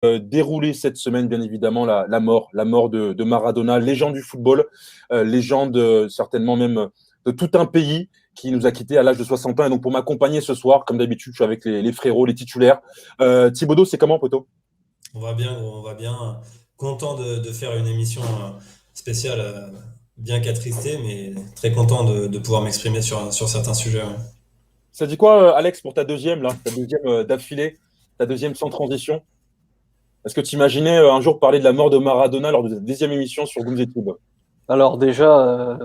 déroulé cette semaine, bien évidemment, la mort de Maradona, légende du football, légende certainement même de tout un pays qui nous a quittés à l'âge de 60 ans. Et donc, pour m'accompagner ce soir, comme d'habitude, je suis avec les frérots, les titulaires. Thibaudot, c'est comment, poto? On va bien, gros, on va bien. Content de faire une émission spéciale, bien qu'attristée, mais très content de pouvoir m'exprimer sur certains sujets. Ouais. Ça dit quoi, Alex, pour ta deuxième, là, ta deuxième d'affilée, ta deuxième sans transition? Est-ce que tu imaginais un jour parler de la mort de Maradona lors de ta deuxième émission sur Gooms et Tube? Alors déjà,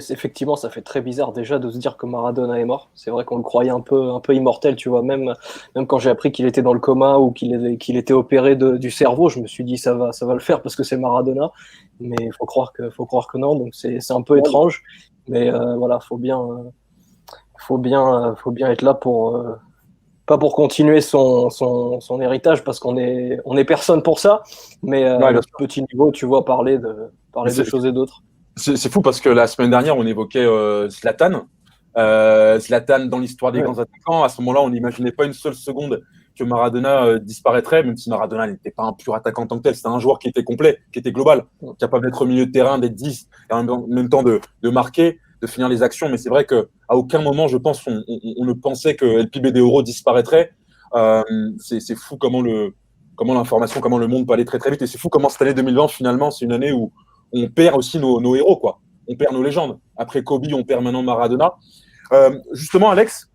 effectivement, ça fait très bizarre déjà de se dire que Maradona est mort. C'est vrai qu'on le croyait un peu immortel, tu vois. Même quand j'ai appris qu'il était dans le coma ou qu'il était opéré du cerveau, je me suis dit ça va le faire parce que c'est Maradona. Mais faut croire que non. Donc c'est un peu étrange. Mais voilà, faut bien être là pour pas pour continuer son héritage parce on est personne pour ça. Mais à Ouais, bien notre sûr. petit niveau, tu vois, Mais parler de choses et d'autres. c'est fou parce que la semaine dernière, on évoquait Zlatan. Zlatan dans l'histoire des Ouais. grands attaquants. À ce moment-là, on n'imaginait pas une seule seconde que Maradona disparaîtrait, même si Maradona n'était pas un pur attaquant en tant que tel. C'était un joueur qui était complet, qui était global, capable d'être au milieu de terrain, d'être 10, et en même temps de marquer, de finir les actions. Mais c'est vrai qu'à aucun moment, je pense, on ne pensait que El Pibe de Oro disparaîtrait. C'est fou comment l'information, comment le monde peut aller très très vite. Et c'est fou comment cette année 2020, finalement, c'est une année où on perd aussi nos héros, quoi. On perd nos légendes. Après Kobe, on perd maintenant Maradona. Justement, Alex,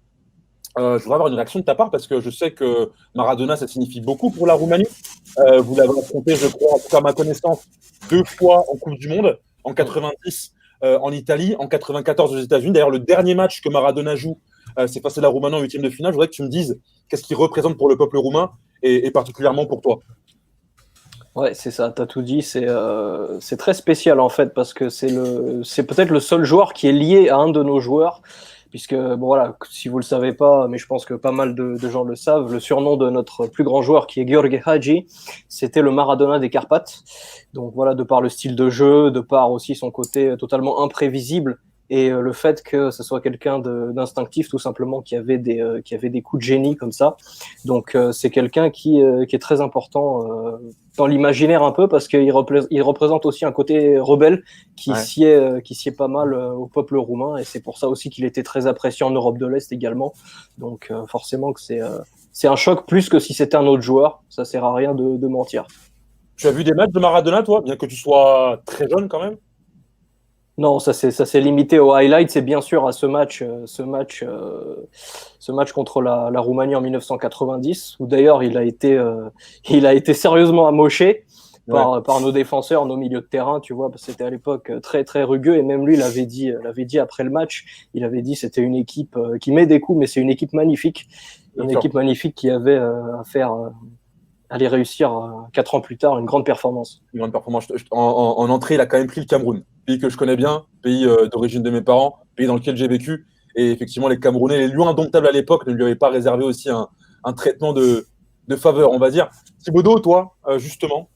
je voudrais avoir une réaction de ta part parce que je sais que Maradona, ça signifie beaucoup pour la Roumanie. Vous l'avez affronté, je crois, en tout cas à ma connaissance, deux fois en Coupe du Monde, en 90 en Italie, en 94 aux États-Unis. D'ailleurs, le dernier match que Maradona joue, c'est face à la Roumanie en huitième de finale. Je voudrais que tu me dises qu'est-ce qu'il représente pour le peuple roumain et particulièrement pour toi. Ouais, c'est ça, t'as tout dit. C'est très spécial en fait parce que c'est peut-être le seul joueur qui est lié à un de nos joueurs, puisque bon voilà, si vous le savez pas, mais je pense que pas mal de gens le savent, le surnom de notre plus grand joueur qui est Gheorghe Hagi, c'était le Maradona des Carpates. Donc voilà, de par le style de jeu, de par aussi son côté totalement imprévisible. Et le fait que ce soit quelqu'un d'instinctif, tout simplement, qui avait des coups de génie comme ça. Donc c'est quelqu'un qui est très important dans l'imaginaire un peu parce il représente aussi un côté rebelle Ouais. qui sied pas mal au peuple roumain et c'est pour ça aussi qu'il était très apprécié en Europe de l'Est également. Donc forcément que c'est un choc plus que si c'était un autre joueur. Ça sert à rien de mentir. Tu as vu des matchs de Maradona, toi, bien que tu sois très jeune quand même? Non, ça s'est limité aux highlights, c'est bien sûr à ce match contre la Roumanie en 1990, où d'ailleurs il a été sérieusement amoché Ouais. par nos défenseurs, nos milieux de terrain, tu vois, parce que c'était à l'époque très très rugueux, et même lui l'avait dit après le match, il avait dit c'était une équipe qui met des coups, mais c'est Bien une sûr. équipe magnifique qui avait à faire, aller réussir 4 ans plus tard une grande performance. Une grande performance. En entrée, il a quand même pris le Cameroun, pays que je connais bien, pays d'origine de mes parents, pays dans lequel j'ai vécu. Et effectivement, les Camerounais, les lions indomptables à l'époque, ne lui avaient pas réservé aussi un traitement de faveur, on va dire. Thibaudot, toi, justement,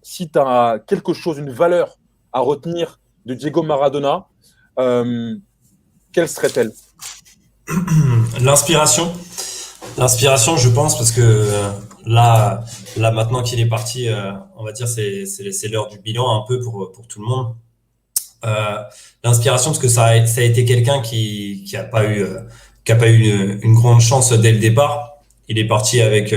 si tu as quelque chose, une valeur à retenir de Diego Maradona, euh, quelle serait-elle? L'inspiration. L'inspiration, je pense, parce que là maintenant qu'il est parti, on va dire c'est l'heure du bilan un peu pour tout le monde. L'inspiration, parce que ça a été quelqu'un qui a pas eu une grande chance dès le départ. Il est parti avec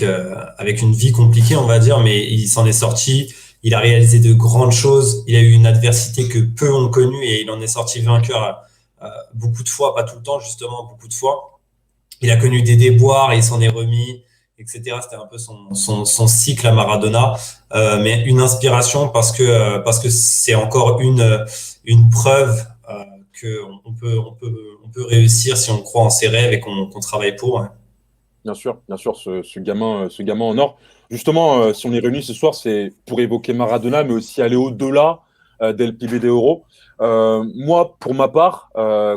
une vie compliquée, on va dire, mais il s'en est sorti. Il a réalisé de grandes choses. Il a eu une adversité que peu ont connue et il en est sorti vainqueur beaucoup de fois, pas tout le temps, justement, beaucoup de fois. Il a connu des déboires et il s'en est remis, etc. C'était un peu son cycle à Maradona, mais une inspiration parce que c'est encore une preuve que on peut réussir si on croit en ses rêves et qu'on travaille pour. Ouais. Bien sûr, ce gamin en or. Justement, si on est réunis ce soir, c'est pour évoquer Maradona, mais aussi aller au-delà d'El Pibe de Oro. Moi, pour ma part,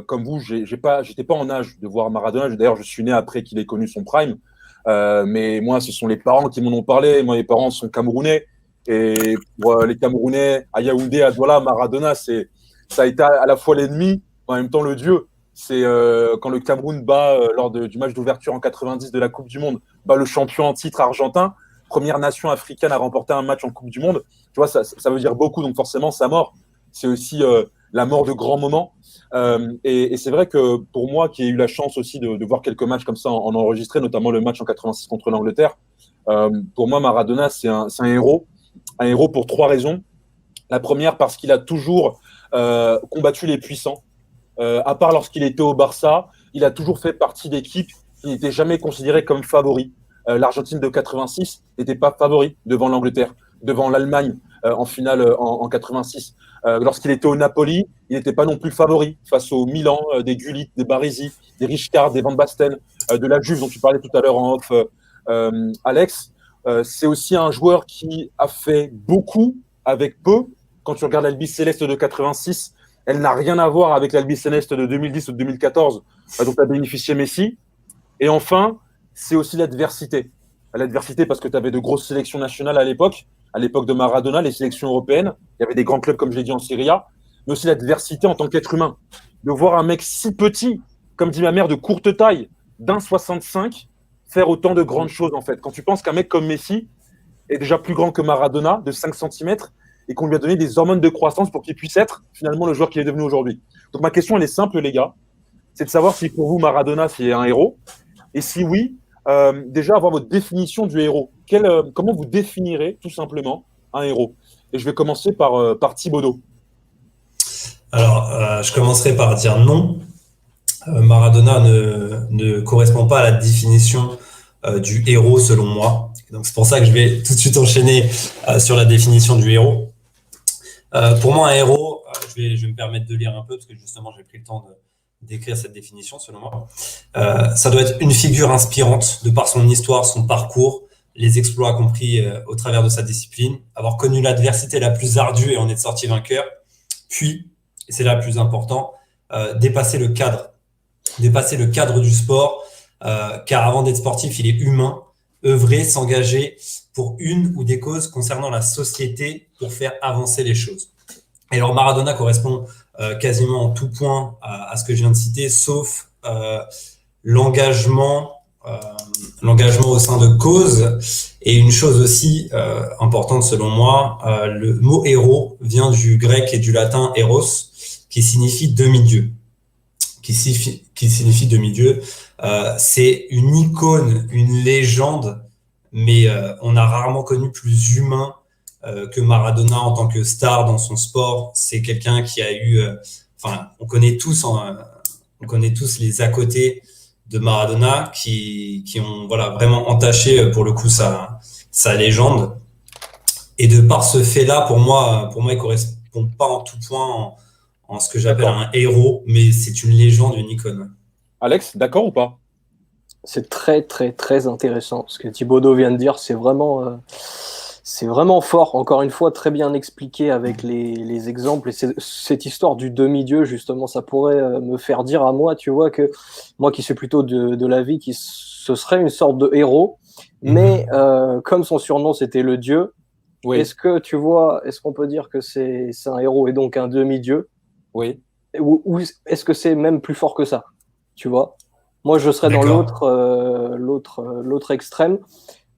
comme vous, j'étais pas en âge de voir Maradona. D'ailleurs, je suis né après qu'il ait connu son prime. Mais moi, ce sont les parents qui m'en ont parlé. Moi, mes parents sont camerounais. Et pour les Camerounais, à Yaoundé, à Douala, Maradona, ça a été à la fois l'ennemi, en même temps le dieu. C'est quand le Cameroun bat lors du match d'ouverture en 90 de la Coupe du Monde le champion en titre argentin, première nation africaine à remporter un match en Coupe du Monde. Tu vois, ça veut dire beaucoup. Donc forcément, sa mort, c'est aussi la mort de grands moments. Et c'est vrai que pour moi, qui ai eu la chance aussi de voir quelques matchs comme ça en enregistré, notamment le match en 86 contre l'Angleterre, pour moi, Maradona, c'est un héros. Un héros pour 3 raisons. La première, parce qu'il a toujours combattu les puissants. À part lorsqu'il était au Barça, il a toujours fait partie d'équipes qui n'étaient jamais considérées comme favoris. L'Argentine de 86 n'était pas favori devant l'Angleterre, devant l'Allemagne en finale en 86. Lorsqu'il était au Napoli, il n'était pas non plus favori face au Milan, des Gullit, des Baresi, des Rijkaard, des Van Basten, de la Juve dont tu parlais tout à l'heure en off, Alex. C'est aussi un joueur qui a fait beaucoup avec peu. Quand tu regardes l'Albi Céleste de 86, elle n'a rien à voir avec l'Albi Céleste de 2010 ou de 2014, dont a bénéficié Messi. Et enfin, c'est aussi l'adversité. L'adversité parce que tu avais de grosses sélections nationales à l'époque de Maradona, les sélections européennes. Il y avait des grands clubs, comme je l'ai dit, en Serie A, mais aussi l'adversité en tant qu'être humain. De voir un mec si petit, comme dit ma mère, de courte taille, d'1,65, faire autant de grandes choses, en fait. Quand tu penses qu'un mec comme Messi est déjà plus grand que Maradona, de 5 cm, et qu'on lui a donné des hormones de croissance pour qu'il puisse être, finalement, le joueur qu'il est devenu aujourd'hui. Donc ma question, elle est simple, les gars. C'est de savoir si pour vous, Maradona, c'est un héros. Et si oui, déjà avoir votre définition du héros. Comment vous définirez tout simplement un héros? Et je vais commencer par Thibaudot. Alors, je commencerai par dire non. Maradona ne correspond pas à la définition du héros selon moi. Donc c'est pour ça que je vais tout de suite enchaîner sur la définition du héros. Pour moi, un héros, je vais me permettre de lire un peu parce que justement j'ai pris le temps d'écrire cette définition selon moi. Ça doit être une figure inspirante de par son histoire, son parcours, les exploits accomplis au travers de sa discipline, avoir connu l'adversité la plus ardue et en être sorti vainqueur, puis, et c'est là le plus important, dépasser le cadre du sport, car avant d'être sportif, il est humain, œuvrer, s'engager pour une ou des causes concernant la société pour faire avancer les choses. Et alors Maradona correspond quasiment en tout point à ce que je viens de citer, sauf l'engagement au sein de causes. Et une chose aussi importante selon moi, le mot héros vient du grec et du latin héros, qui signifie demi-dieu. Qui signifie demi-dieu. C'est une icône, une légende, mais on a rarement connu plus humain que Maradona en tant que star dans son sport. C'est quelqu'un qui a eu, on connaît tous les à côté de Maradona qui ont vraiment entaché pour le coup sa légende. Et de par ce fait-là, pour moi, il correspond pas en tout point en ce que j'appelle un héros, mais c'est une légende, une icône. Alex, d'accord ou pas? C'est très, très, très intéressant. Ce que Thibaudot vient de dire, c'est vraiment fort. Encore une fois, très bien expliqué avec les exemples. Et cette histoire du demi-dieu, justement, ça pourrait me faire dire à moi, tu vois, que moi qui suis plutôt de l'avis que ce serait une sorte de héros. Mais comme son surnom, c'était le dieu, oui. Est-ce qu'on peut dire que c'est un héros et donc un demi-dieu? Oui. Ou est-ce que c'est même plus fort que ça? Tu vois? Moi, je serais dans l'autre extrême,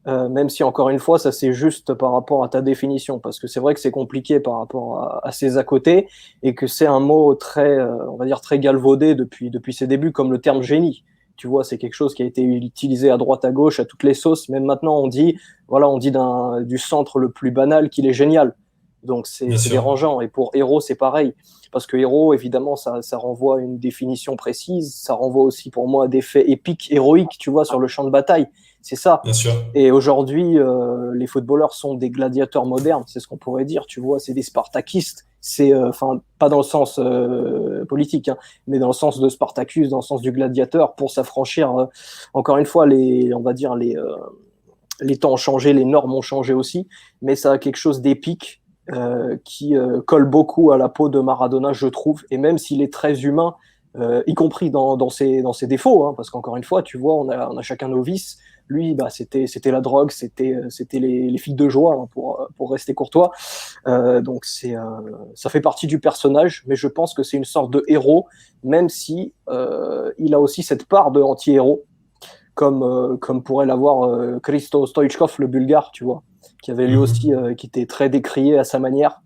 même si, encore une fois, ça c'est juste par rapport à ta définition, parce que c'est vrai que c'est compliqué par rapport à ces à côté, et que c'est un mot très, on va dire, très galvaudé depuis ses débuts, comme le terme génie. Tu vois, c'est quelque chose qui a été utilisé à droite, à gauche, à toutes les sauces. Même maintenant, on dit du centre le plus banal qu'il est génial. Donc, c'est dérangeant. Et pour héros, c'est pareil. Parce que héros, évidemment, ça renvoie à une définition précise. Ça renvoie aussi, pour moi, à des faits épiques, héroïques, tu vois, sur le champ de bataille. C'est ça. Bien sûr. Et aujourd'hui, les footballeurs sont des gladiateurs modernes. C'est ce qu'on pourrait dire, tu vois. C'est des spartakistes. C'est, pas dans le sens politique, hein, mais dans le sens de Spartacus, dans le sens du gladiateur, pour s'affranchir. Encore une fois, les temps ont changé, les normes ont changé aussi, mais ça a quelque chose d'épique. Qui colle beaucoup à la peau de Maradona, je trouve, et même s'il est très humain, y compris dans ses défauts, hein, parce qu'encore une fois, tu vois, on a chacun nos vices. Lui, c'était la drogue, c'était les filles de joie, hein, pour rester courtois. Donc ça fait partie du personnage, mais je pense que c'est une sorte de héros, même si il a aussi cette part de anti-héros. comme pourrait l'avoir Hristo Stoichkov, le Bulgare, tu vois, qui avait lui aussi, qui était très décrié à sa manière.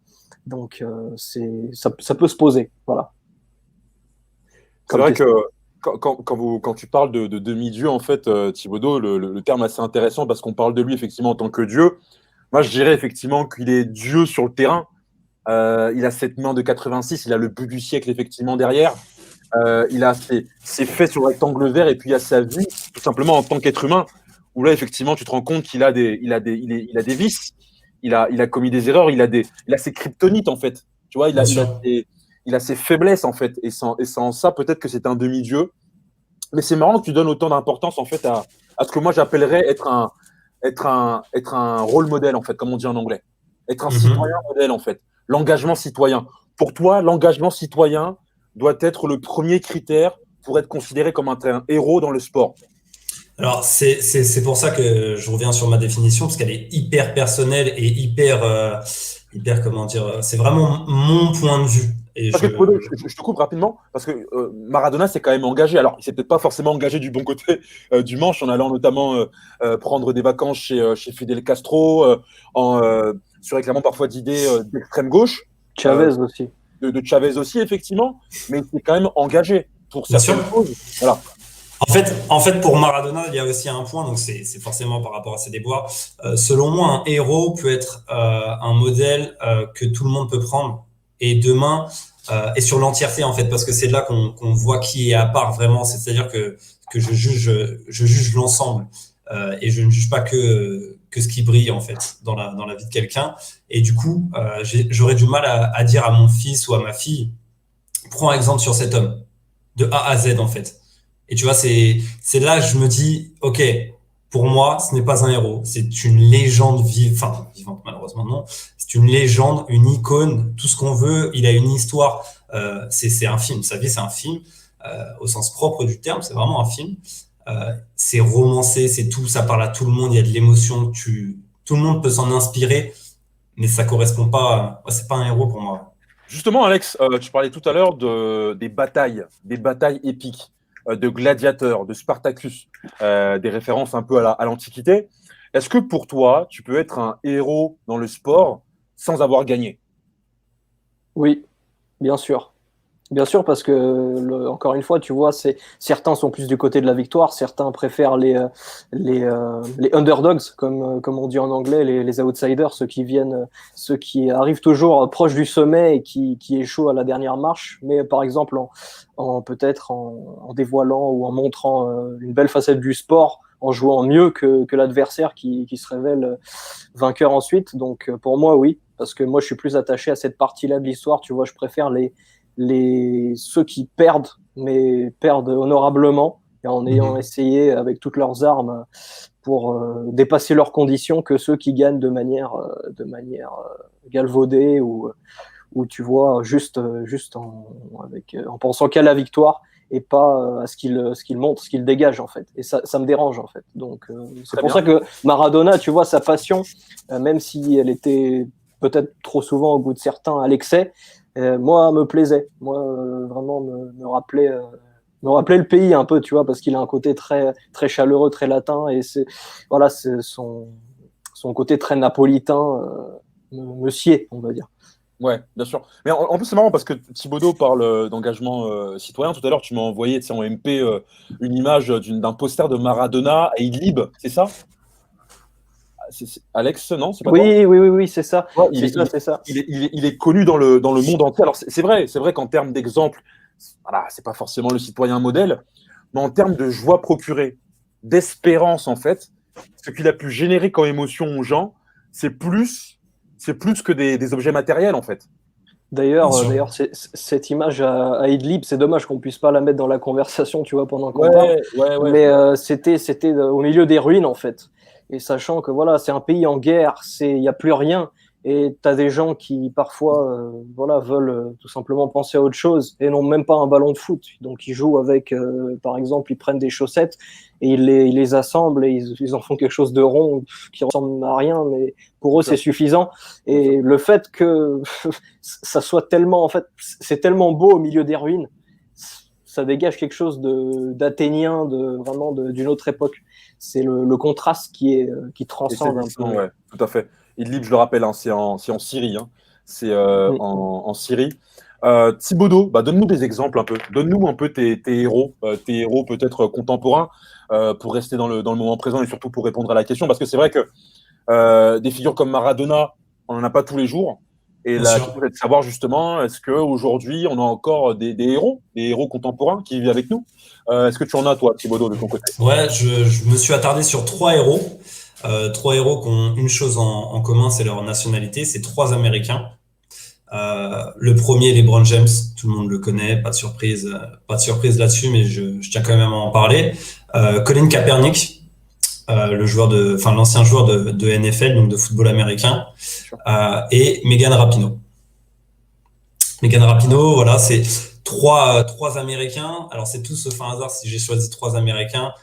Donc, ça peut se poser, voilà. C'est vrai que quand tu parles de demi-dieu, en fait, Thibodeau, le terme est assez intéressant parce qu'on parle de lui effectivement en tant que dieu. Moi, je dirais effectivement qu'il est dieu sur le terrain. Il a cette main de 86, il a le but du siècle effectivement derrière. Il a ses faits sur le rectangle vert et puis il a sa vie, tout simplement en tant qu'être humain, où là, effectivement, tu te rends compte qu'il a des vices, il a commis des erreurs, il a ses kryptonites, en fait. Tu vois, il a ses faiblesses, en fait. Et sans ça, peut-être que c'est un demi-dieu. Mais c'est marrant que tu donnes autant d'importance, en fait, à ce que moi j'appellerais être un rôle modèle, en fait, comme on dit en anglais. Être un citoyen modèle, en fait. L'engagement citoyen. Pour toi, l'engagement citoyen doit être le premier critère pour être considéré comme un héros dans le sport. Alors, c'est pour ça que je reviens sur ma définition, parce qu'elle est hyper personnelle et hyper comment dire, c'est vraiment mon point de vue. Et je te coupe rapidement, parce que Maradona s'est quand même engagé. Alors, il s'est peut-être pas forcément engagé du bon côté du manche, en allant notamment prendre des vacances chez Fidel Castro, se réclamant parfois d'idées d'extrême gauche. Chavez aussi. De Chavez aussi, effectivement, mais il s'est quand même engagé pour certaines choses. Voilà. En fait, pour Maradona, il y a aussi un point, donc c'est forcément par rapport à ses déboires. Selon moi, un héros peut être un modèle que tout le monde peut prendre, et demain, et sur l'entièreté, en fait, parce que c'est là qu'on voit qui est à part vraiment, c'est-à-dire que je juge l'ensemble, et je ne juge pas que ce qui brille, en fait, dans la vie de quelqu'un. Et du coup, j'aurais du mal à dire à mon fils ou à ma fille, prends exemple sur cet homme, de A à Z, en fait. Et tu vois, c'est là que je me dis, ok, pour moi, ce n'est pas un héros, c'est une légende vivante, malheureusement non, c'est une légende, une icône, tout ce qu'on veut. Il a une histoire, c'est un film, sa vie c'est un film, au sens propre du terme, c'est vraiment un film. C'est romancé, c'est tout, ça parle à tout le monde, il y a de l'émotion, tout le monde peut s'en inspirer, mais ça correspond pas, c'est pas un héros pour moi. Justement, Alex, tu parlais tout à l'heure des batailles épiques, de Gladiateur, de Spartacus, des références un peu à l'Antiquité. Est-ce que pour toi, tu peux être un héros dans le sport sans avoir gagné? Oui, bien sûr. Bien sûr, parce que, encore une fois, tu vois, certains sont plus du côté de la victoire, certains préfèrent les underdogs, comme on dit en anglais, les outsiders, ceux qui arrivent toujours proche du sommet et qui échouent à la dernière marche, mais par exemple peut-être en dévoilant ou en montrant une belle facette du sport, en jouant mieux que l'adversaire qui se révèle vainqueur ensuite. Donc pour moi, oui, parce que moi je suis plus attaché à cette partie-là de l'histoire, tu vois, je préfère ceux qui perdent, mais perdent honorablement, et en ayant essayé avec toutes leurs armes pour dépasser leurs conditions, que ceux qui gagnent de manière galvaudée ou tu vois, juste en pensant qu'à la victoire et pas à ce qu'il montre, ce qu'il dégage en fait. Et ça me dérange en fait. Donc c'est pour ça que Maradona, tu vois, sa passion, même si elle était peut-être trop souvent au goût de certains à l'excès, moi me plaisait. Moi vraiment me rappelait le pays un peu, tu vois, parce qu'il a un côté très très chaleureux, très latin, et c'est son côté très napolitain me sied, on va dire. Ouais, bien sûr. Mais en plus, c'est marrant parce que Thibodeau parle d'engagement citoyen. Tout à l'heure, tu m'as envoyé en MP une image d'un poster de Maradona et Idlib, c'est ça? Alex, non? C'est pas toi? Oui, c'est ça. Ouais, c'est ça. Il est connu dans le monde entier. Alors, c'est vrai qu'en termes d'exemple, voilà, c'est pas forcément le citoyen modèle, mais en termes de joie procurée, d'espérance, en fait, ce qu'il a pu générer comme émotion aux gens, c'est plus que des objets matériels, en fait. D'ailleurs, cette image à Idlib, c'est dommage qu'on puisse pas la mettre dans la conversation, tu vois, pendant qu'on parle. Ouais. Mais c'était au milieu des ruines, en fait. Et sachant que voilà, c'est un pays en guerre, il n'y a plus rien. Et tu as des gens qui parfois veulent tout simplement penser à autre chose et n'ont même pas un ballon de foot. Donc ils jouent avec, par exemple, ils prennent des chaussettes et ils les assemblent et ils en font quelque chose de rond qui ressemble à rien, mais pour eux c'est suffisant. Et le fait que ça soit tellement, en fait, c'est tellement beau au milieu des ruines, ça dégage quelque chose d'athénien, d'une autre époque. C'est le contraste qui transcende un peu. Ouais, tout à fait. Idlib, je le rappelle, hein, c'est en Syrie. Hein. C'est en Syrie. Thibaudot, donne-nous des exemples un peu. Donne-nous un peu tes héros peut-être contemporains pour rester dans le moment présent et surtout pour répondre à la question. Parce que c'est vrai que des figures comme Maradona, on n'en a pas tous les jours. Et la question est de savoir justement, est-ce qu'aujourd'hui, on a encore des héros contemporains qui vivent avec nous? Est-ce que tu en as, toi, Thibaudot, de ton côté? Ouais, je me suis attardé sur 3 héros. 3 héros qui ont une chose en commun, c'est leur nationalité. C'est 3 Américains. Le premier, LeBron James, tout le monde le connaît, pas de surprise là-dessus, mais je tiens quand même à en parler. Colin Kaepernick, l'ancien joueur de NFL, donc de football américain, et Megan Rapinoe. Megan Rapinoe, voilà, c'est trois Américains. Alors c'est tout sauf un hasard si j'ai choisi 3 Américains.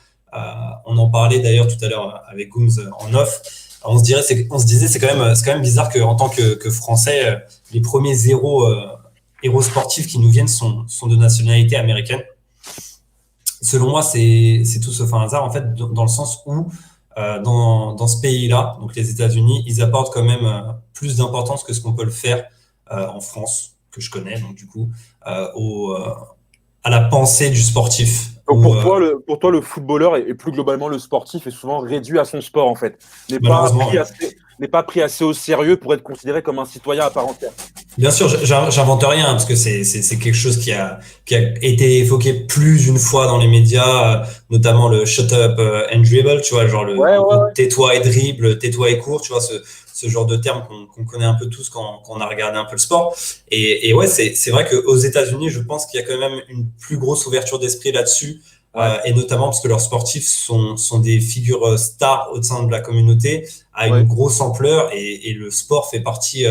On en parlait d'ailleurs tout à l'heure avec Gooms en off. On se disait c'est quand même bizarre qu'en tant que Français, les premiers héros sportifs qui nous viennent sont de nationalité américaine. Selon moi, c'est tout sauf un hasard en fait, dans le sens où dans ce pays-là, donc les États-Unis, ils apportent quand même plus d'importance que ce qu'on peut le faire en France, que je connais, donc du coup, à la pensée du sportif. Donc pour toi, le footballeur et plus globalement le sportif est souvent réduit à son sport en fait. N'est pas pris assez au sérieux pour être considéré comme un citoyen à part entière. Bien sûr, j'invente rien parce que c'est quelque chose qui a été évoqué plus d'une fois dans les médias, notamment le shut up and dribble, tu vois, genre tais-toi et dribble, tais-toi et cours, tu vois, ce genre de terme qu'on connaît un peu tous quand on a regardé un peu le sport. Et ouais, c'est vrai qu'aux États-Unis, je pense qu'il y a quand même une plus grosse ouverture d'esprit là-dessus. Et notamment parce que leurs sportifs sont des figures stars au sein de la communauté à une grosse ampleur et le sport fait partie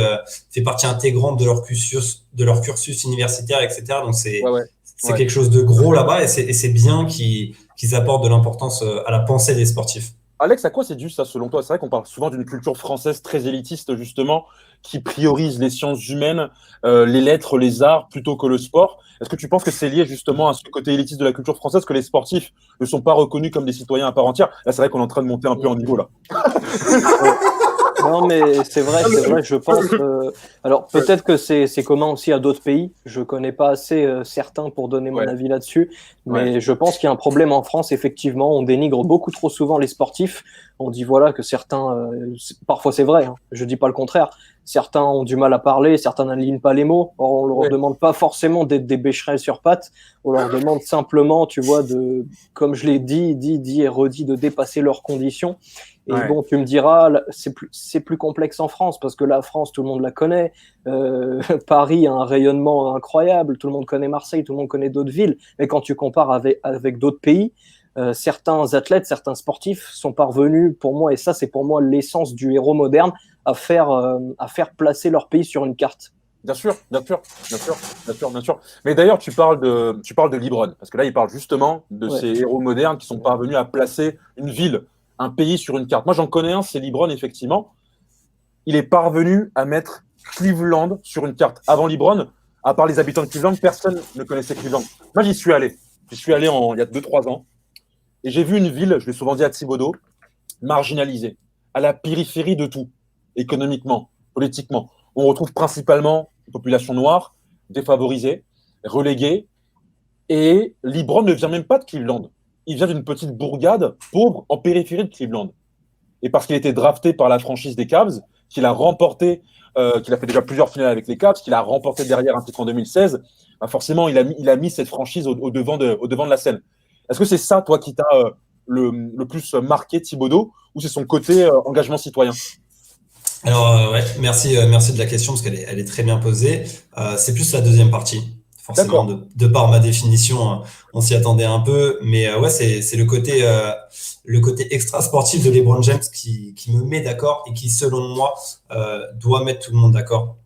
intégrante de leur cursus universitaire, etc. Donc c'est quelque chose de gros là-bas et c'est bien qu'ils apportent de l'importance à la pensée des sportifs. Alex, à quoi c'est dû ça selon toi? C'est vrai qu'on parle souvent d'une culture française très élitiste justement, qui priorise les sciences humaines, les lettres, les arts plutôt que le sport. Est-ce que tu penses que c'est lié justement à ce côté élitiste de la culture française, que les sportifs ne sont pas reconnus comme des citoyens à part entière? Là, c'est vrai qu'on est en train de monter un peu en niveau là. Non, mais c'est vrai, je pense. Alors, peut-être que c'est commun aussi à d'autres pays. Je connais pas assez certains pour donner mon avis là-dessus. Mais je pense qu'il y a un problème en France, effectivement. On dénigre beaucoup trop souvent les sportifs. On dit voilà que certains, parfois c'est vrai, hein, je dis pas le contraire. Certains ont du mal à parler, certains n'alignent pas les mots. Or, on leur demande pas forcément d'être des Becherel sur pattes. On leur demande simplement, tu vois, comme je l'ai dit et redit, de dépasser leurs conditions. Et bon, tu me diras, c'est plus complexe en France parce que la France, tout le monde la connaît. Paris a un rayonnement incroyable. Tout le monde connaît Marseille, tout le monde connaît d'autres villes. Mais quand tu compares avec d'autres pays, certains athlètes, certains sportifs sont parvenus, pour moi, et ça, c'est pour moi l'essence du héros moderne, à faire placer leur pays sur une carte. Bien sûr. Mais d'ailleurs, tu parles de LeBron, parce que là, il parle justement de ces héros modernes qui sont parvenus à placer une ville, un pays sur une carte. Moi, j'en connais un, c'est LeBron, effectivement. Il est parvenu à mettre Cleveland sur une carte. Avant LeBron, à part les habitants de Cleveland, personne ne connaissait Cleveland. Moi, j'y suis allé. Il y a 2-3 ans. Et j'ai vu une ville, je l'ai souvent dit à Thibaudot, marginalisée, à la périphérie de tout, économiquement, politiquement. On retrouve principalement une population noire, défavorisée, reléguée. Et LeBron ne vient même pas de Cleveland. Il vient d'une petite bourgade pauvre en périphérie de Cleveland. Et parce qu'il était drafté par la franchise des Cavs, qu'il a remporté, qu'il a fait déjà plusieurs finales avec les Cavs, qu'il a remporté derrière un titre en 2016, forcément, il a mis cette franchise au devant de la scène. Est-ce que c'est ça, toi, qui t'a le plus marqué, Thibaudot, ou c'est son côté engagement citoyen? Alors, merci de la question, parce qu'elle est très bien posée. C'est plus la deuxième partie. Forcément, de par ma définition, on s'y attendait un peu. Mais c'est le côté extra sportif de LeBron James qui me met d'accord et qui, selon moi, doit mettre tout le monde d'accord.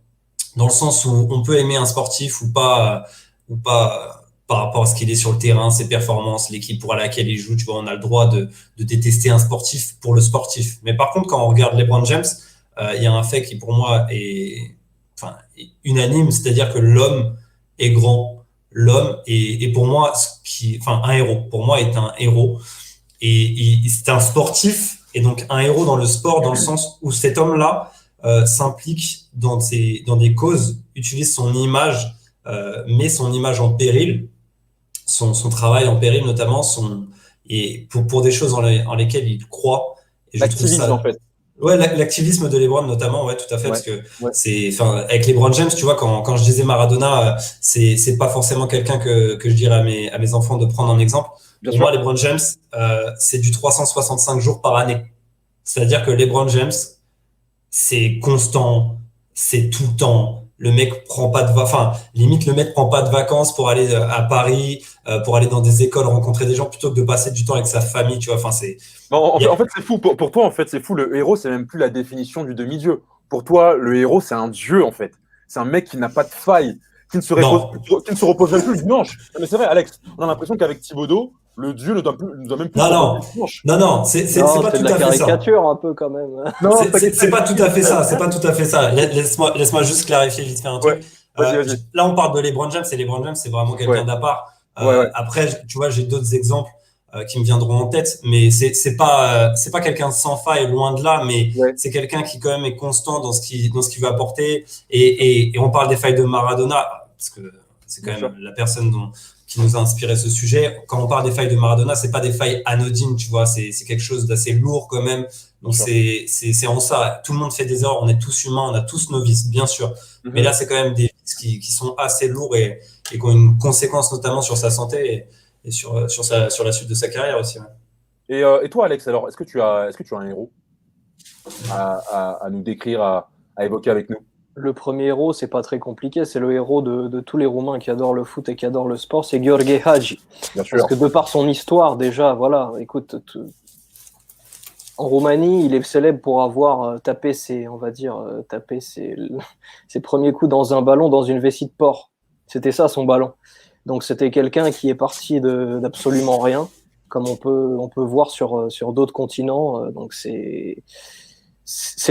Dans le sens où on peut aimer un sportif ou pas par rapport à ce qu'il est sur le terrain, ses performances, l'équipe pour laquelle il joue. Tu vois, on a le droit de détester un sportif pour le sportif. Mais par contre, quand on regarde LeBron James, il y a un fait qui pour moi est unanime, c'est-à-dire que l'homme est grand l'homme et pour moi, un héros, pour moi, est un héros. Et c'est un sportif et donc un héros dans le sport, dans le sens où cet homme-là s'implique dans des causes, utilise son image, met son image en péril, son travail en péril notamment, et pour des choses en lesquelles il croit. Et je trouve L'activisme, ça. en fait. Ouais, l'activisme de LeBron notamment, ouais, tout à fait, Ouais, parce que ouais. avec LeBron James, tu vois, quand je disais Maradona, c'est pas forcément quelqu'un que je dirais à mes enfants de prendre en exemple. Bien Pour moi, sûr. LeBron James, c'est du 365 jours par année. C'est-à-dire que LeBron James, c'est constant, c'est tout le temps. Le mec prend pas limite le mec prend pas de vacances pour aller à Paris, pour aller dans des écoles rencontrer des gens plutôt que de passer du temps avec sa famille, tu vois. Enfin, Non, il y a- en fait, c'est fou. Pour toi, en fait, c'est fou. Le héros, c'est même plus la définition du demi-dieu. Pour toi, le héros, c'est un dieu, en fait. C'est un mec qui n'a pas de faille, non, qui ne se repose même plus le dimanche. Non, mais c'est vrai, Alex. On a l'impression qu'avec Thibodeau, le dieu ne doit même plus se non, reposer non, le dimanche. non, non, c'est Non, pas c'est de tout la à fait ça. caricature un peu quand même. Non, C'est pas tout à fait ça. C'est pas tout à fait ça. Laisse-moi juste clarifier vite fait un Ouais, truc. vas-y, vas-y. Là, on parle de LeBron James et LeBron James, c'est vraiment quelqu'un Ouais, d'à part. ouais, ouais. Après, tu vois, j'ai d'autres exemples qui me viendront en tête, mais c'est pas quelqu'un de sans faille, loin de là, mais Ouais, c'est quelqu'un qui quand même est constant dans ce qu'il veut apporter. Et on parle des failles de Maradona parce que c'est quand bien sûr. même la personne qui nous a inspiré ce sujet. Quand on parle des failles de Maradona, c'est pas des failles anodines, tu vois, c'est quelque chose d'assez lourd quand même. Bien Donc sûr. c'est en ça. Tout le monde fait des erreurs, on est tous humains, on a tous nos vices, bien sûr. Mais Mhm. là, c'est quand même des vices qui sont assez lourds et qui ont une conséquence notamment sur sa santé et sur la suite de sa carrière aussi. Ouais. Et toi, Alex, alors, est-ce que tu as un héros à nous décrire, à évoquer avec nous? Le premier héros, c'est pas très compliqué, c'est le héros de tous les Roumains qui adorent le foot et qui adorent le sport, c'est Gheorghe Hagi. Bien Parce sûr. que de par son histoire, déjà, voilà, écoute, en Roumanie, il est célèbre pour avoir tapé ses, on va dire, tapé ses premiers coups dans un ballon, dans une vessie de porc. C'était ça son ballon. Donc c'était quelqu'un qui est parti d'absolument rien, comme on peut voir sur d'autres continents. Donc c'est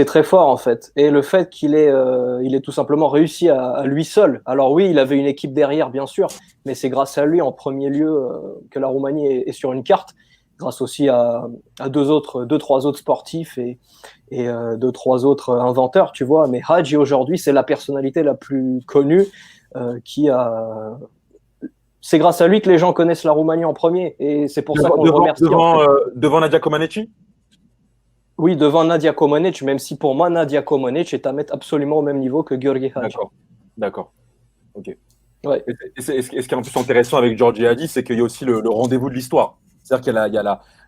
très fort en fait. Et le fait il ait tout simplement réussi à lui seul. Alors oui, il avait une équipe derrière, bien sûr, mais c'est grâce à lui en premier lieu que la Roumanie est sur une carte, grâce aussi à deux, trois autres sportifs et deux, trois autres inventeurs, tu vois. Mais Hadji aujourd'hui, c'est la personnalité la plus connue qui a. C'est grâce à lui que les gens connaissent la Roumanie en premier, et c'est pour ça qu'on le remercie en fait. Devant Nadia Comaneci? Oui, devant Nadia Comaneci, même si pour moi, Nadia Comaneci est à mettre absolument au même niveau que Gheorghe Hagi. D'accord. D'accord. Ok. Ouais. Et ce qui est en plus intéressant avec Georgie Hagi, c'est qu'il y a aussi le rendez-vous de l'histoire. C'est-à-dire qu'il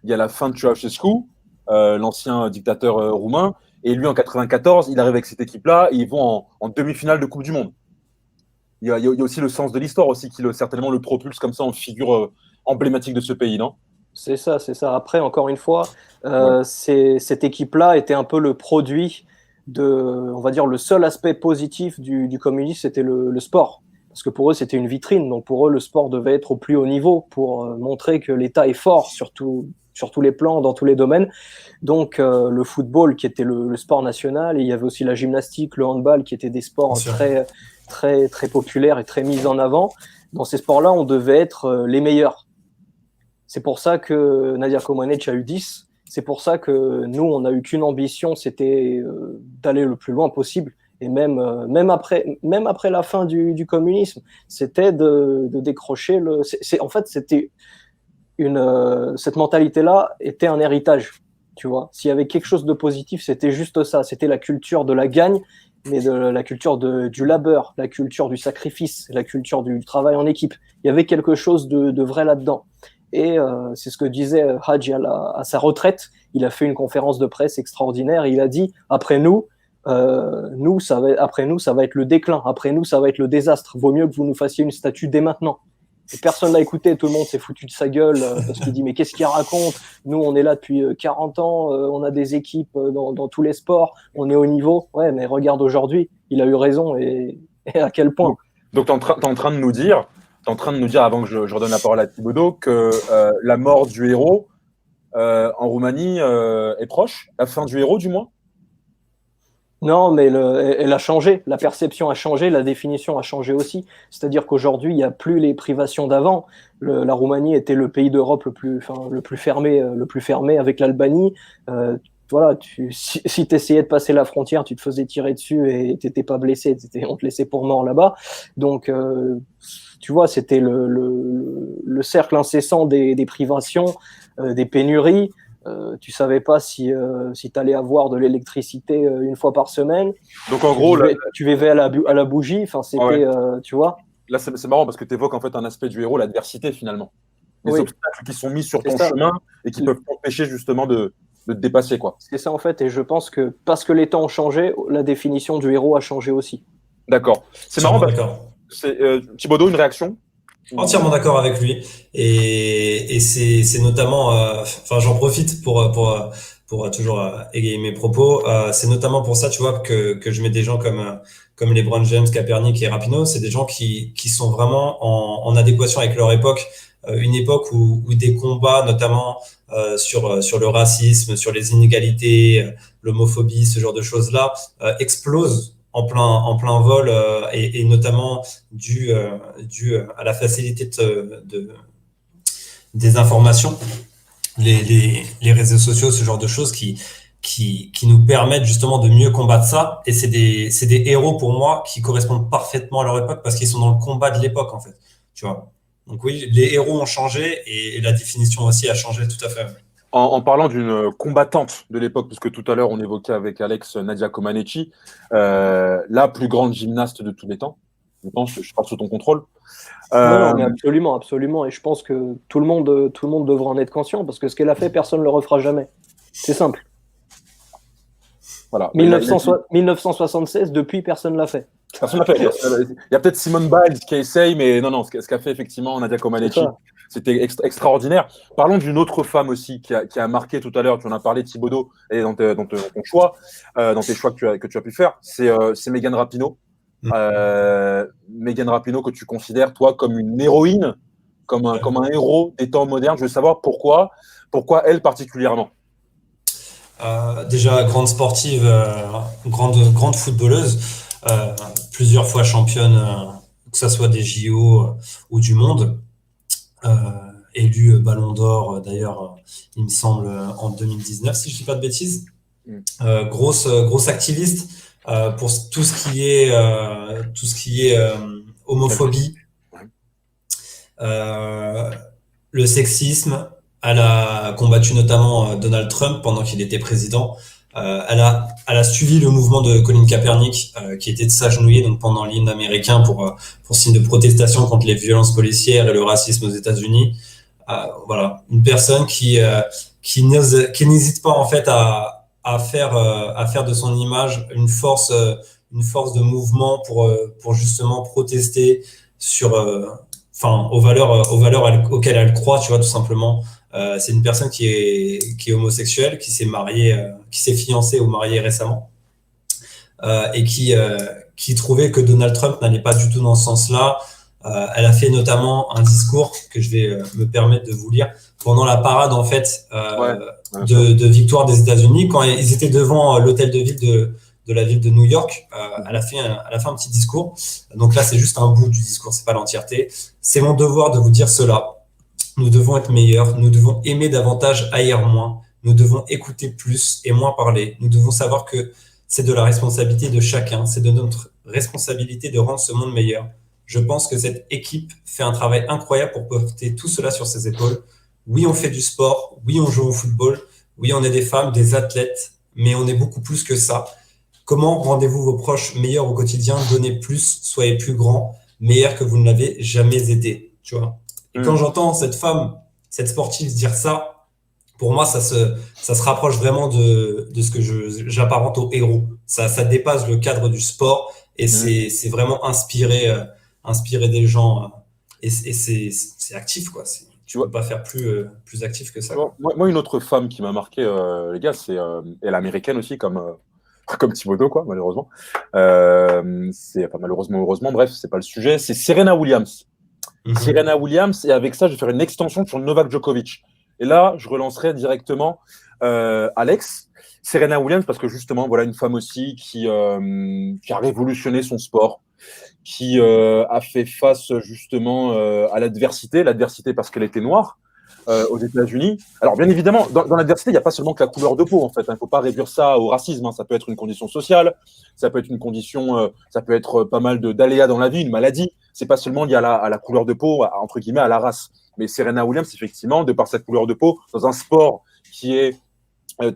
y a la fin de Ceausescu, l'ancien dictateur roumain, et lui en 94, il arrive avec cette équipe-là, et ils vont en demi-finale de Coupe du Monde. Il y a aussi le sens de l'histoire aussi qui certainement le propulse comme ça en figure emblématique de ce pays, non? C'est ça, c'est ça. Après, encore une fois, Ouais. cette équipe-là était un peu le produit on va dire, le seul aspect positif du communisme, c'était le sport. Parce que pour eux, c'était une vitrine. Donc pour eux, le sport devait être au plus haut niveau pour montrer que l'État est fort sur tous les plans, dans tous les domaines. Donc le football, qui était le sport national, et il y avait aussi la gymnastique, le handball, qui étaient des sports très, très, très populaires et très mis en avant. Dans ces sports-là, on devait être les meilleurs. C'est pour ça que Nadia Comaneci a eu 10. C'est pour ça que nous, on n'a eu qu'une ambition, c'était d'aller le plus loin possible. Et même après la fin du communisme, c'était de décrocher en fait, cette mentalité-là était un héritage. Tu vois, s'il y avait quelque chose de positif, c'était juste ça. C'était la culture de la gagne, mais la culture du labeur, la culture du sacrifice, la culture du travail en équipe. Il y avait quelque chose de vrai là-dedans. Et c'est ce que disait Hadji à sa retraite. Il a fait une conférence de presse extraordinaire. Et il a dit après nous, ça va être le déclin. Après nous, ça va être le désastre. Vaut mieux que vous nous fassiez une statue dès maintenant. Et personne l'a écouté. Tout le monde s'est foutu de sa gueule parce qu'il dit mais qu'est-ce qu'il raconte? Nous, on est là depuis 40 ans. On a des équipes dans tous les sports. On est au niveau. Ouais, mais regarde aujourd'hui. Il a eu raison et à quel point. Donc tu es en train de nous dire, avant que je redonne la parole à Thibaudot, que la mort du héros en Roumanie est proche, la fin du héros du moins? Non, mais elle a changé, la perception a changé, la définition a changé aussi. C'est-à-dire qu'aujourd'hui, il n'y a plus les privations d'avant. La Roumanie était le pays d'Europe le plus fermé avec l'Albanie. Voilà, si tu essayais de passer la frontière, tu te faisais tirer dessus et tu n'étais pas blessé, on te laissait pour mort là-bas. Donc, tu vois, c'était le cercle incessant des privations, des pénuries. Tu savais pas si tu allais avoir de l'électricité une fois par semaine. Donc en gros, Tu vivais à la bougie. Enfin, c'était, ouais. tu vois. Là, c'est marrant parce que tu évoques en fait un aspect du héros, l'adversité finalement. Les obstacles qui sont mis sur ton chemin et qui peuvent t'empêcher justement de te dépasser, quoi. C'est ça en fait, et je pense que parce que les temps ont changé, la définition du héros a changé aussi. D'accord. C'est marrant parce que Thibaudeau, une réaction? Entièrement d'accord avec lui, et c'est notamment, enfin j'en profite pour toujours égayer mes propos. C'est notamment pour ça, tu vois, que je mets des gens comme LeBron James, Kaepernick et Rapinoe. C'est des gens qui sont vraiment en adéquation avec leur époque, une époque où des combats, notamment sur le racisme, sur les inégalités, l'homophobie, ce genre de choses-là, explosent en plein vol, et notamment dû à la facilité des informations, les réseaux sociaux, ce genre de choses qui nous permettent justement de mieux combattre ça. Et c'est des héros pour moi qui correspondent parfaitement à leur époque parce qu'ils sont dans le combat de l'époque, en fait. Tu vois. Donc oui, les héros ont changé et la définition aussi a changé, tout à fait. En parlant d'une combattante de l'époque, puisque tout à l'heure on évoquait avec Alex Nadia Comaneci, la plus grande gymnaste de tous les temps, je pense, je parle sous ton contrôle. Non, mais absolument, absolument. Et je pense que tout le monde devra en être conscient parce que ce qu'elle a fait, personne ne le refera jamais. C'est simple. Voilà. 1976, depuis, personne ne l'a fait. Personne ne l'a fait. Il y a peut-être Simone Biles qui essaye, mais non, ce qu'a fait effectivement Nadia Comaneci, c'était extraordinaire. Parlons d'une autre femme aussi qui a marqué tout à l'heure, tu en as parlé, Thibaudeau, et dans ton choix, dans tes choix que tu as pu faire, c'est Megan Rapinoe. Megan Rapinoe que tu considères, toi, comme une héroïne, comme un héros des temps modernes. Je veux savoir pourquoi elle particulièrement. Déjà, grande sportive, grande footballeuse, plusieurs fois championne, que ce soit des JO ou du monde. Élue Ballon d'Or, d'ailleurs, il me semble, en 2019, si je ne dis pas de bêtises. Grosse activiste pour tout ce qui est homophobie, le sexisme. Elle a combattu notamment Donald Trump pendant qu'il était président. Elle a suivi le mouvement de Colin Kaepernick, qui était de s'agenouiller donc pendant l'hymne américain pour signe de protestation contre les violences policières et le racisme aux États-Unis. Voilà, une personne qui n'hésite pas en fait à faire de son image une force de mouvement pour justement protester sur aux valeurs auxquelles elle croit, tu vois, tout simplement. C'est une personne qui est homosexuelle, qui s'est mariée, qui s'est fiancée ou mariée récemment, et qui trouvait que Donald Trump n'allait pas du tout dans ce sens-là. Elle a fait notamment un discours que je vais me permettre de vous lire pendant la parade en fait de victoire des États-Unis, quand ils étaient devant l'hôtel de ville de la ville de New York. Elle a fait un petit discours. Donc là, c'est juste un bout du discours, c'est pas l'entièreté. C'est mon devoir de vous dire cela. Nous devons être meilleurs, nous devons aimer davantage, haïr moins, nous devons écouter plus et moins parler. Nous devons savoir que c'est de la responsabilité de chacun, c'est de notre responsabilité de rendre ce monde meilleur. Je pense que cette équipe fait un travail incroyable pour porter tout cela sur ses épaules. Oui, on fait du sport, oui, on joue au football, oui, on est des femmes, des athlètes, mais on est beaucoup plus que ça. Comment rendez-vous vos proches meilleurs au quotidien? Donnez plus, soyez plus grand, meilleur que vous ne l'avez jamais été, tu vois. Et quand j'entends cette femme, cette sportive dire ça, pour moi, ça se rapproche vraiment de ce que j'apparente au héros. Ça dépasse le cadre du sport et c'est vraiment inspirer des gens. Et c'est actif, quoi. Tu ne peux pas faire plus actif que ça. Moi, une autre femme qui m'a marqué, les gars, c'est elle est américaine aussi, comme Thibaudeau, quoi, malheureusement. Malheureusement, heureusement, bref, c'est pas le sujet. C'est Serena Williams. Serena Williams, et avec ça, je vais faire une extension sur Novak Djokovic. Et là, je relancerai directement Alex, Serena Williams, parce que justement, voilà une femme aussi qui a révolutionné son sport, qui a fait face justement à l'adversité parce qu'elle était noire aux États-Unis. Alors bien évidemment, dans l'adversité, il n'y a pas seulement que la couleur de peau en fait. Il ne faut pas réduire ça au racisme. Ça peut être une condition sociale, ça peut être une condition, ça peut être pas mal d'aléas dans la vie, une maladie. C'est pas seulement lié à la couleur de peau, entre guillemets, à la race. Mais Serena Williams, effectivement, de par cette couleur de peau, dans un sport qui est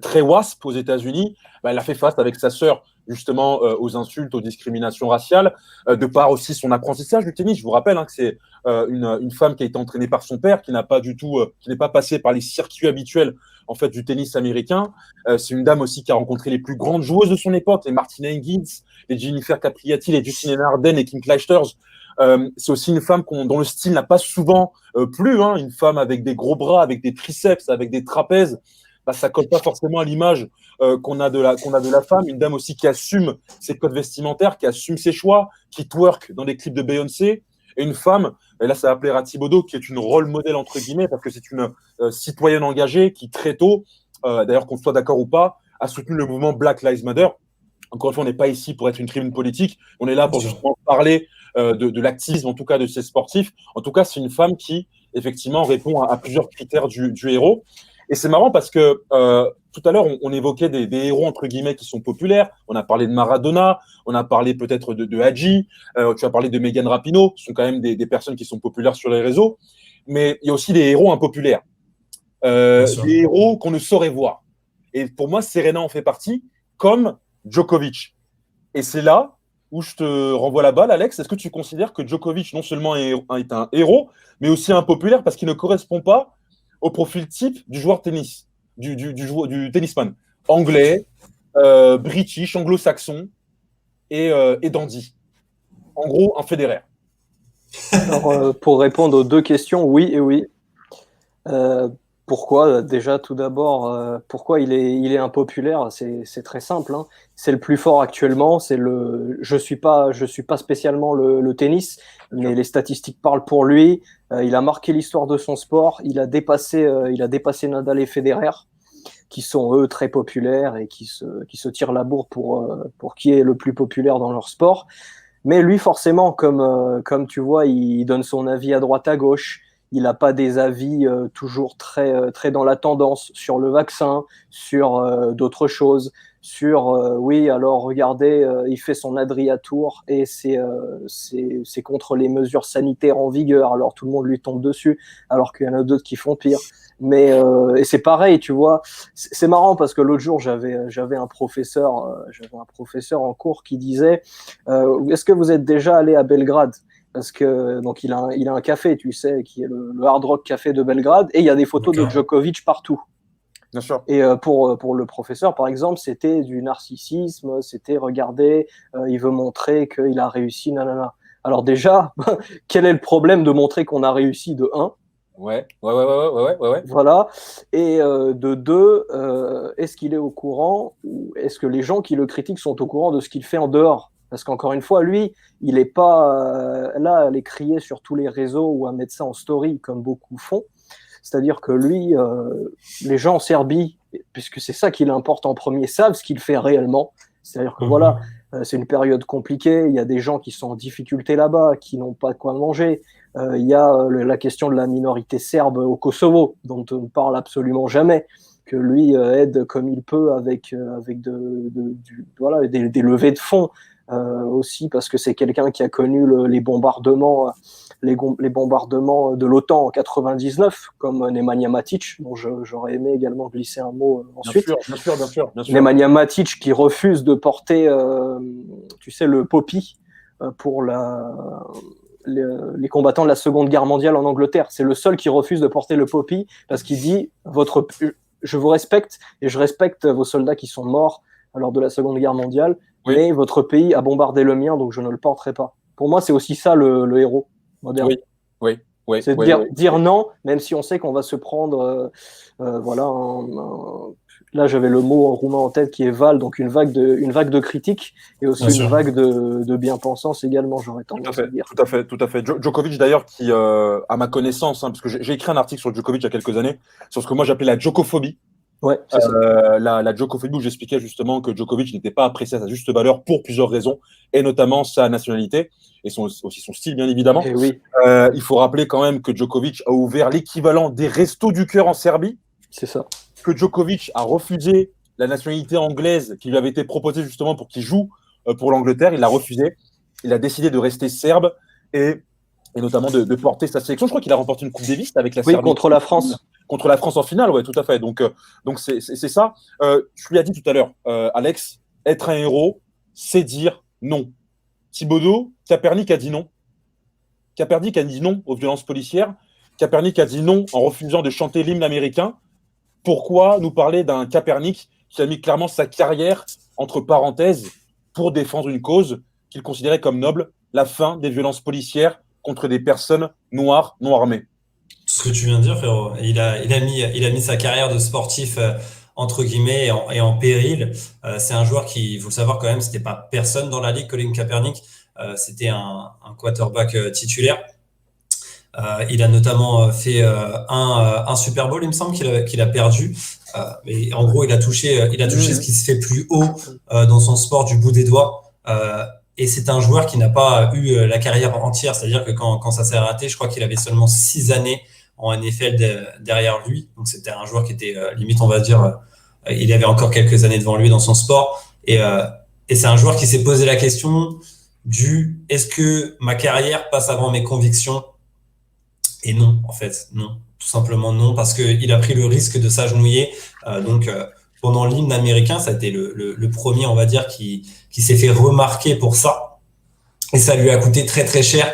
très WASP aux États-Unis, elle a fait face avec sa sœur justement aux insultes, aux discriminations raciales, de par aussi son apprentissage du tennis. Je vous rappelle que c'est une femme qui a été entraînée par son père, qui n'a pas du tout, qui n'est pas passée par les circuits habituels en fait du tennis américain. C'est une dame aussi qui a rencontré les plus grandes joueuses de son époque, les Martina Hingis, les Jennifer Capriati, les Justine Henin et Kim Clijsters. C'est aussi une femme dont le style n'a pas souvent plu, une femme avec des gros bras, avec des triceps, avec des trapèzes. Ça colle pas forcément à l'image qu'on a de la femme. Une dame aussi qui assume ses codes vestimentaires, qui assume ses choix, qui twerk dans les clips de Beyoncé. Et une femme, et là ça va plaire à Thibaudot, qui est une rôle modèle entre guillemets, parce que c'est une citoyenne engagée qui très tôt, d'ailleurs qu'on soit d'accord ou pas, a soutenu le mouvement Black Lives Matter. Encore une fois, on n'est pas ici pour être une tribune politique, on est là pour justement parler de l'activisme, en tout cas de ces sportifs. En tout cas, c'est une femme qui, effectivement, répond à plusieurs critères du héros. Et c'est marrant parce que tout à l'heure, on évoquait des héros, entre guillemets, qui sont populaires. On a parlé de Maradona, on a parlé peut-être de Hadji, tu as parlé de Megan Rapinoe, ce sont quand même des personnes qui sont populaires sur les réseaux. Mais il y a aussi des héros impopulaires, des héros qu'on ne saurait voir. Et pour moi, Serena en fait partie, comme Djokovic. Et c'est là où je te renvoie la balle, Alex. Est-ce que tu considères que Djokovic non seulement est un héros, mais aussi impopulaire parce qu'il ne correspond pas au profil type du joueur de tennis, du tennisman anglais, british, anglo-saxon et dandy. En gros, un Federer. Alors, pour répondre aux deux questions, oui et oui. Pourquoi? Déjà, tout d'abord, pourquoi il est impopulaire? C'est très simple. C'est le plus fort actuellement. Je suis pas spécialement le tennis, mais les statistiques parlent pour lui. Il a marqué l'histoire de son sport. Il a dépassé Nadal et Federer, qui sont eux très populaires et qui se tirent la bourre pour qui est le plus populaire dans leur sport. Mais lui, forcément, comme tu vois, il donne son avis à droite à gauche. Il n'a pas des avis toujours très dans la tendance sur le vaccin, sur d'autres choses, sur oui, alors regardez, il fait son Adria Tour et c'est contre les mesures sanitaires en vigueur, alors tout le monde lui tombe dessus, alors qu'il y en a d'autres qui font pire. Mais et c'est pareil, tu vois, c'est marrant parce que l'autre jour j'avais un professeur en cours qui disait est-ce que vous êtes déjà allé à Belgrade? Parce que donc il a un café, tu sais, qui est le Hard Rock Café de Belgrade, et il y a des photos de Djokovic partout. Bien sûr. Et pour le professeur, par exemple, c'était du narcissisme, c'était regardez, il veut montrer qu'il a réussi, nanana. Alors déjà, quel est le problème de montrer qu'on a réussi de 1? Ouais. Voilà. Et de 2, est-ce qu'il est au courant, ou est-ce que les gens qui le critiquent sont au courant de ce qu'il fait en dehors? Parce qu'encore une fois, lui, il n'est pas là à aller crier sur tous les réseaux ou à mettre ça en story comme beaucoup font. C'est-à-dire que lui, les gens en Serbie, puisque c'est ça qui l'importe en premier, savent ce qu'il fait réellement. C'est-à-dire que voilà, c'est une période compliquée, il y a des gens qui sont en difficulté là-bas, qui n'ont pas de quoi manger. Il y a la question de la minorité serbe au Kosovo, dont on ne parle absolument jamais, que lui aide comme il peut avec des levées de fonds. Aussi parce que c'est quelqu'un qui a connu les bombardements de l'OTAN en 99, comme Nemanja Matic, dont j'aurais aimé également glisser un mot ensuite. Bien sûr. Nemanja Matic qui refuse de porter, tu sais, le poppy pour les combattants de la Seconde Guerre mondiale en Angleterre. C'est le seul qui refuse de porter le poppy parce qu'il dit je vous respecte et je respecte vos soldats qui sont morts lors de la Seconde Guerre mondiale. Oui. Mais votre pays a bombardé le mien, donc je ne le porterai pas. Pour moi, c'est aussi ça le héros moderne. Oui. C'est de dire non, même si on sait qu'on va se prendre, là j'avais le mot en roumain en tête qui est val, donc une vague de critiques et aussi une vague de bien-pensance également, j'aurais tendance à dire. Tout à fait. Djokovic d'ailleurs, qui, à ma connaissance, parce que j'ai écrit un article sur Djokovic il y a quelques années, sur ce que moi j'appelais la Djokophobie. Ouais, c'est ça. La Djokovic, j'expliquais justement que Djokovic n'était pas apprécié à sa juste valeur pour plusieurs raisons, et notamment sa nationalité et aussi son style, bien évidemment. Et oui, Il faut rappeler quand même que Djokovic a ouvert l'équivalent des Restos du Cœur en Serbie, c'est ça. que Djokovic a refusé la nationalité anglaise qui lui avait été proposée justement pour qu'il joue pour l'Angleterre. Il l'a refusé. Il a décidé de rester serbe et notamment de porter sa sélection. Je crois qu'il a remporté une Coupe Davis avec la Oui, Serbie. contre la France. Contre la France en finale, ouais, tout à fait. Donc c'est ça. Je lui ai dit tout à l'heure, Alex, être un héros, c'est dire non. Thibodeau, Kaepernick a dit non. Kaepernick a dit non aux violences policières. Kaepernick a dit non en refusant de chanter l'hymne américain. Pourquoi nous parler d'un Kaepernick qui a mis clairement sa carrière entre parenthèses pour défendre une cause qu'il considérait comme noble, la fin des violences policières contre des personnes noires non armées? Ce que tu viens de dire, frérot, il a mis sa carrière de sportif entre guillemets et en péril. C'est un joueur qui, il faut le savoir quand même, c'était pas personne dans la ligue, Colin Kaepernick. C'était un quarterback titulaire. Il a notamment fait un Super Bowl, il me semble qu'il a perdu. Mais en gros, il a touché ce qui se fait plus haut dans son sport du bout des doigts. Et c'est un joueur qui n'a pas eu la carrière entière. C'est-à-dire que quand ça s'est raté, je crois qu'il avait seulement 6 années en NFL derrière lui. Donc c'était un joueur qui était limite, on va dire, il avait encore quelques années devant lui dans son sport. Et c'est un joueur qui s'est posé la question du est-ce que ma carrière passe avant mes convictions? Et non, en fait, non. Tout simplement non, parce qu'il a pris le risque de s'agenouiller. Pendant l'hymne américain, ça a été le premier, on va dire, qui s'est fait remarquer pour ça. Et ça lui a coûté très, très cher,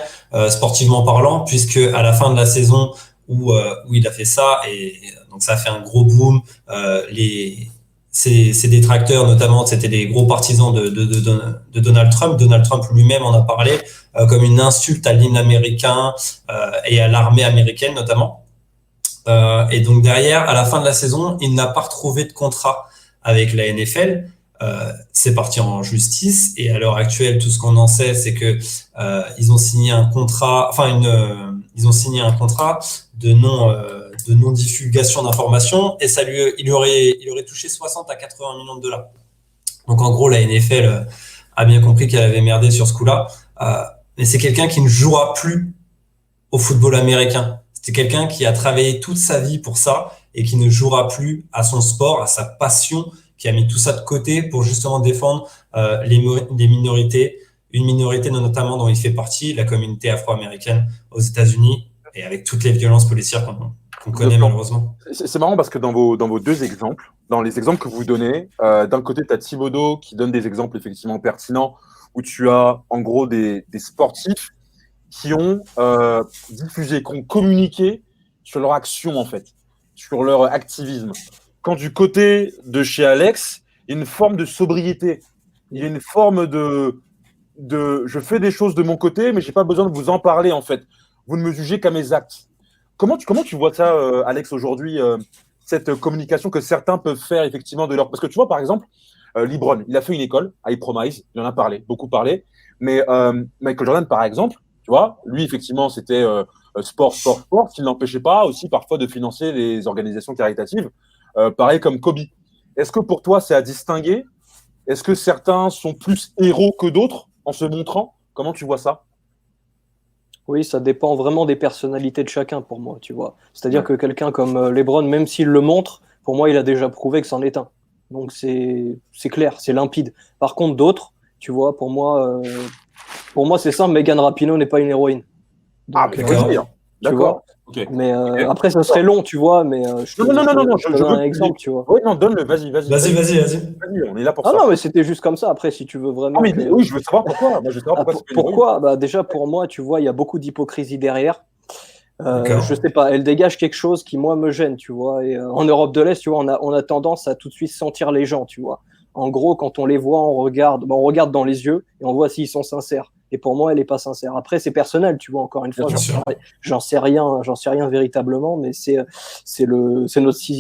sportivement parlant, puisque à la fin de la saison où il a fait ça, et donc ça a fait un gros boom, ses détracteurs, notamment, c'était des gros partisans de Donald Trump. Donald Trump lui-même en a parlé comme une insulte à l'hymne américain et à l'armée américaine, notamment. Et donc derrière, à la fin de la saison, il n'a pas retrouvé de contrat avec la NFL. C'est parti en justice et à l'heure actuelle, tout ce qu'on en sait, c'est que ils ont signé un contrat, ils ont signé un contrat de non divulgation d'informations et il aurait touché 60 à 80 millions de dollars. Donc en gros, la NFL a bien compris qu'elle avait merdé sur ce coup-là. Mais c'est quelqu'un qui ne jouera plus au football américain. C'est quelqu'un qui a travaillé toute sa vie pour ça et qui ne jouera plus à son sport, à sa passion, qui a mis tout ça de côté pour justement défendre les minorités, une minorité notamment dont il fait partie, la communauté afro-américaine aux États-Unis, et avec toutes les violences policières qu'on connaît malheureusement. C'est marrant parce que dans vos deux exemples, dans les exemples que vous donnez, d'un côté, tu as Thibodeau qui donne des exemples effectivement pertinents, où tu as en gros des sportifs qui ont diffusé, qui ont communiqué sur leur action en fait, sur leur activisme. Quand du côté de chez Alex, il y a une forme de sobriété, il y a une forme de je fais des choses de mon côté, mais j'ai pas besoin de vous en parler en fait. Vous ne me jugez qu'à mes actes. Comment tu vois ça, Alex, aujourd'hui, cette communication que certains peuvent faire effectivement de leur... Parce que tu vois, par exemple, LeBron, il a fait une école, I Promise, il en a parlé, beaucoup parlé, mais Michael Jordan, par exemple, tu vois, lui, effectivement, c'était sport, qui ne l'empêchait pas aussi parfois de financer les organisations caritatives, pareil comme Kobe. Est-ce que pour toi, c'est à distinguer? Est-ce que certains sont plus héros que d'autres en se montrant? Comment tu vois ça? Oui, ça dépend vraiment des personnalités de chacun pour moi, tu vois. C'est-à-dire que quelqu'un comme LeBron, même s'il le montre, pour moi, il a déjà prouvé que c'en est un. Donc c'est clair, c'est limpide. Par contre, d'autres, tu vois, pour moi, c'est simple, Megan Rapinoe n'est pas une héroïne. Donc, mais faut le dire. D'accord. Okay. Mais après, ça serait long, tu vois. Mais je te donne un exemple, tu vois. Oui, non, donne-le, vas-y. Vas-y, on est là pour ça. Non, mais c'était juste comme ça. Après, si tu veux vraiment. Oui, je veux savoir pourquoi. Moi, je veux savoir pourquoi. Déjà, pour moi, tu vois, il y a beaucoup d'hypocrisie derrière. Je sais pas, elle dégage quelque chose qui, moi, me gêne, tu vois. Et en Europe de l'Est, tu vois, on a tendance à tout de suite sentir les gens, tu vois. En gros, quand on les voit, on regarde dans les yeux et on voit s'ils sont sincères. Et pour moi, elle n'est pas sincère. Après, c'est personnel, tu vois, encore une fois, j'en sais rien véritablement, mais c'est notre sixième